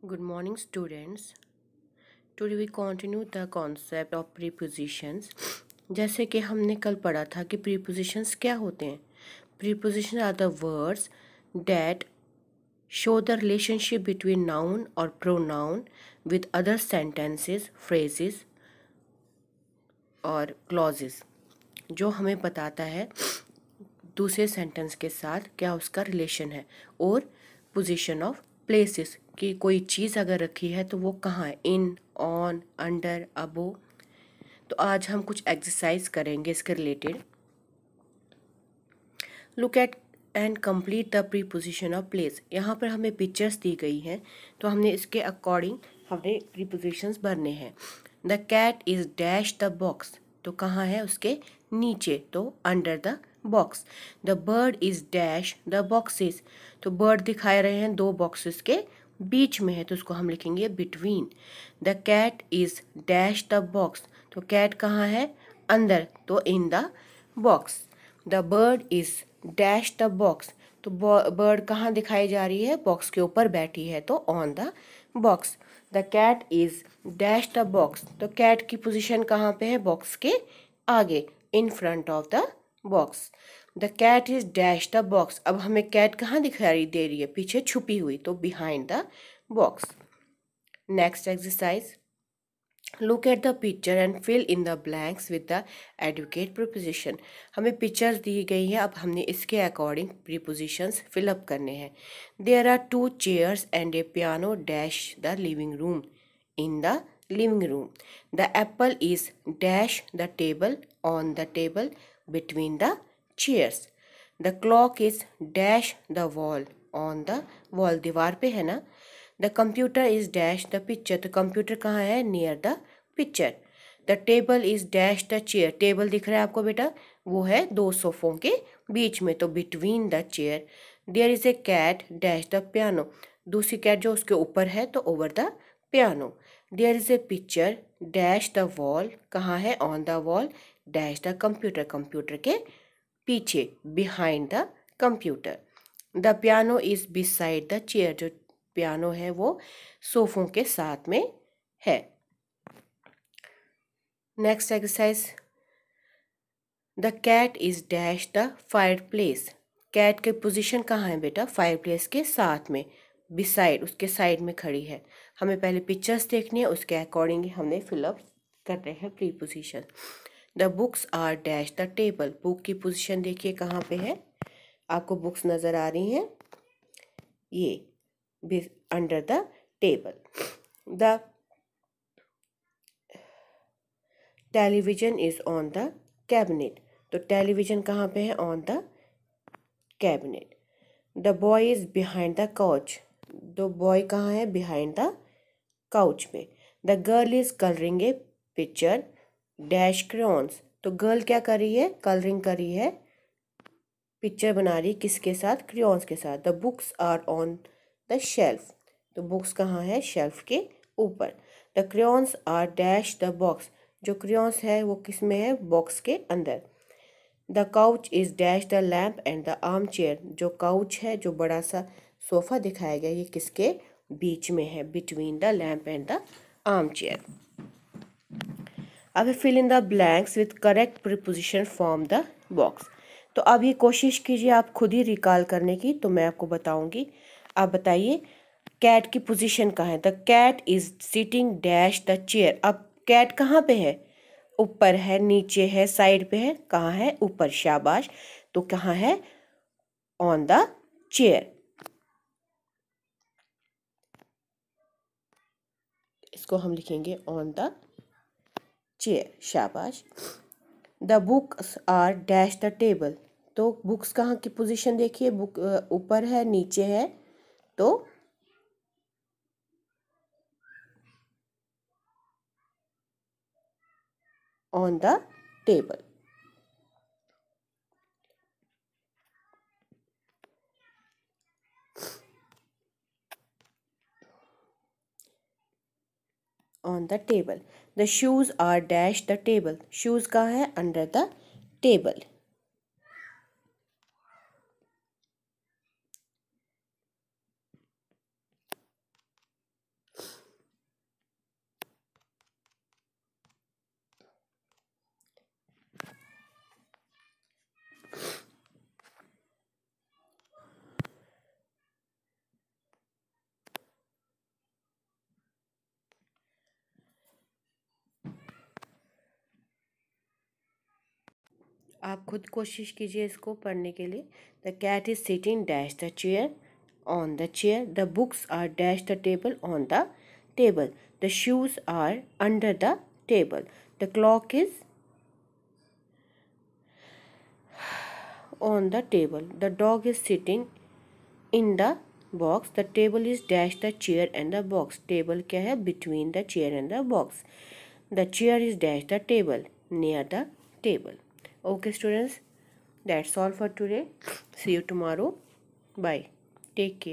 Good morning, students. Today we continue the concept of prepositions. जैसे कि हमने कल पढ़ा था कि prepositions क्या होते हैं. Prepositions are the words that show the relationship between noun or pronoun with other sentences, phrases और clauses, जो हमें बताता है दूसरे सेंटेंस के साथ क्या उसका रिलेशन है, और पोजीशन ऑफ प्लेसेस कि कोई चीज़ अगर रखी है तो वो कहाँ है, इन, ऑन, अंडर, अबो. तो आज हम कुछ एक्सरसाइज करेंगे इसके related. Look at and complete the preposition of place. यहाँ पर हमें पिक्चर्स दी गई हैं तो हमने इसके अकॉर्डिंग हमने प्रीपोजिशंस भरने हैं. The cat is dash the box, तो कहाँ है उसके नीचे, तो under the box. The bird is dash the boxes, तो बर्ड दिखाए रहे हैं दो बॉक्सेस के बीच में है तो उसको हम लिखेंगे between. The cat is dash the box, तो कैट कहाँ है, अंदर, तो in the box. The bird is dash the box, तो बर्ड कहाँ दिखाई जा रही है, बॉक्स के ऊपर बैठी है तो on the box. The cat is dash the box, तो कैट की पोजीशन कहाँ पे है, बॉक्स के आगे, in front of the box. The cat is dash the box, अब हमें कैट कहाँ दिखाई दे रही है, पीछे छुपी हुई, तो behind the box. Next exercise. Look at the picture and fill in the blanks with the adequate preposition. हमें पिक्चर्स दी गई है, अब हमने इसके अकॉर्डिंग प्रीपोजिशंस फिलअप करने हैं. There are 2 chairs and a piano dash the living room, in the living room. The apple is dash the table, on the table, between the chairs. The clock is dash the wall, on the wall, दीवार पे है ना. The computer is dash the picture, तो computer कहाँ है, near the picture. The table is dash the chair, table दिख रहा है आपको बेटा, वो है दो सोफों के बीच में, तो between the chair. There is a cat dash the piano, दूसरी कैट जो उसके ऊपर है तो over the piano. There is a picture dash the wall, कहाँ है, on the wall, dash the computer, computer के पीछे, behind the computer. The piano is beside the chair, जो पियानो है वो सोफों के साथ में है. Next exercise. The cat is dash the fireplace, cat के पोजीशन कहाँ है बेटा, फायर प्लेस के साथ में, बिसाइड, उसके साइड में खड़ी है. हमें पहले पिक्चर्स देखनी है, उसके अकॉर्डिंग हमने फिलअप कर रहे हैं preposition. The books are dash the table, book की पोजीशन देखिए कहाँ पे है, आपको बुक्स नज़र आ रही हैं, ये under the table. The television is on the cabinet, तो टेलीविजन कहाँ पे है, on the cabinet. The boy is behind the couch, तो बॉय कहाँ है, बिहाइंड द काउच में. The girl is colouring A picture dash crayons, तो girl क्या कर रही है, कलरिंग कर रही है, पिक्चर बना रही है, किसके साथ, क्रेयॉन्स के साथ. The books are on the shelf, तो बुक्स कहाँ है, शेल्फ के ऊपर. The crayons are dash the box, जो क्रेयॉन्स है वो किस में है, बॉक्स के अंदर. The couch is dash the lamp and the arm chair, जो काउच है, जो बड़ा सा सोफा दिखाया गया, ये किसके बीच में है, between the lamp and the arm chair. अब fill in the blanks with correct preposition from the box. तो अब ये कोशिश कीजिए आप खुद ही रिकॉल करने की, तो मैं आपको बताऊंगी. आप बताइए कैट की पोजीशन कहाँ है. The cat is sitting dash the chair, अब कैट कहाँ पे है, ऊपर है, नीचे है, साइड पे है, कहाँ है, ऊपर, शाबाश. तो कहाँ है, ऑन द चेयर. इसको हम लिखेंगे ऑन द चेयर, शाबाश. The books are dash the table, तो बुक्स कहाँ की पोजीशन देखिए, बुक ऊपर है, नीचे है, तो on the table. On the table. The shoes are dash the table, shoes कहाँ है, अंडर द टेबल. आप खुद कोशिश कीजिए इसको पढ़ने के लिए। The cat is sitting dash the chair on the chair, the books are dash the table on the table, the shoes are under the table, the clock is on the table, the dog is sitting in the box, the table is dash the chair and the box, table क्या है, between the chair and the box, the chair is dash the table, near the table. Okay students, that's all for today. See you tomorrow. Bye. Take care.